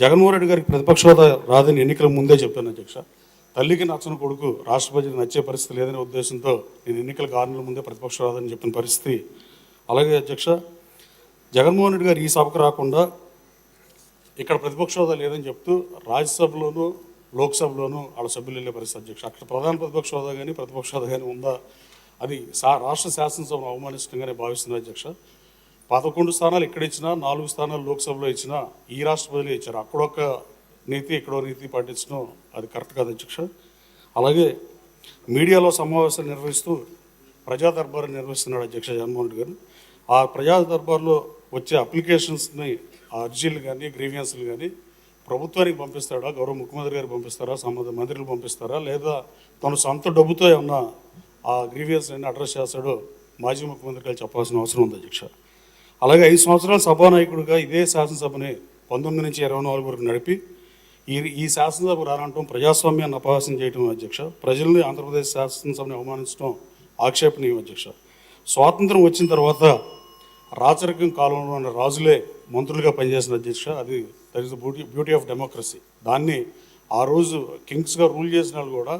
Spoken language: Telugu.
జగన్మోహన్ రెడ్డి గారికి ప్రతిపక్ష హోదా రాదని ఎన్నికల ముందే చెప్పాను అధ్యక్ష. తల్లికి నచ్చని కొడుకు రాష్ట్రపతికి నచ్చే పరిస్థితి లేదనే ఉద్దేశంతో నేను ఎన్నికలకు 6 నెలల ముందే ప్రతిపక్ష హోదాని చెప్పిన పరిస్థితి. అలాగే అధ్యక్ష, జగన్మోహన్ రెడ్డి గారు ఈ సభకు రాకుండా ఇక్కడ ప్రతిపక్ష హోదా లేదని చెప్తూ రాజ్యసభలోనూ లోక్సభలోనూ వాళ్ళ సభ్యులు వెళ్ళే పరిస్థితి అధ్యక్ష. అక్కడ ప్రధాన ప్రతిపక్ష హోదా కానీ ప్రతిపక్ష హోదా కానీ ఉందా, అది రాష్ట్ర శాసనసభను అవమానిస్తుండగానే భావిస్తున్నారు అధ్యక్ష. 11 స్థానాలు ఇక్కడ ఇచ్చినా, 4 స్థానాలు లోక్సభలో ఇచ్చినా ఈ రాష్ట్రపతిలో ఇచ్చారు. అక్కడొక నీతి ఇక్కడో నీతి పాటించడం అది కరెక్ట్ కాదు అధ్యక్ష. అలాగే మీడియాలో సమావేశాలు నిర్వహిస్తూ ప్రజా దర్బారు నిర్వహిస్తున్నాడు అధ్యక్ష జగన్మోహన్ రెడ్డి గారు. ఆ ప్రజా దర్బార్లో వచ్చే అప్లికేషన్స్ని, ఆ అర్జీలు కానీ గ్రీవియన్స్లు కానీ ప్రభుత్వానికి పంపిస్తాడా, గౌరవ ముఖ్యమంత్రి గారికి పంపిస్తారా, సంబంధిత మంత్రులు పంపిస్తారా, లేదా తన సొంత డబ్బుతో ఏమన్నా ఆ గ్రీవియన్స్ అన్ని అడ్రస్ చేస్తాడో మాజీ ముఖ్యమంత్రి గారు చెప్పాల్సిన అవసరం ఉంది అధ్యక్ష. అలాగే 5 సంవత్సరాల సభానాయకుడిగా ఇదే శాసనసభని 19 నుంచి 24 వరకు నడిపి ఈ శాసనసభ రానంటం ప్రజాస్వామ్యాన్ని అపహాస్యం చేయడం అధ్యక్ష. ప్రజల్ని ఆంధ్రప్రదేశ్ శాసనసభని అవమానించడం ఆక్షేపణీయం అధ్యక్ష. స్వాతంత్రం వచ్చిన తర్వాత రాచరికం కాలంలో ఉన్న రాజులే మంత్రులుగా పనిచేసిన అధ్యక్ష. అది that is the beauty of democracy. దాన్ని ఆ రోజు కింగ్స్గా రూల్ చేసిన వాళ్ళు కూడా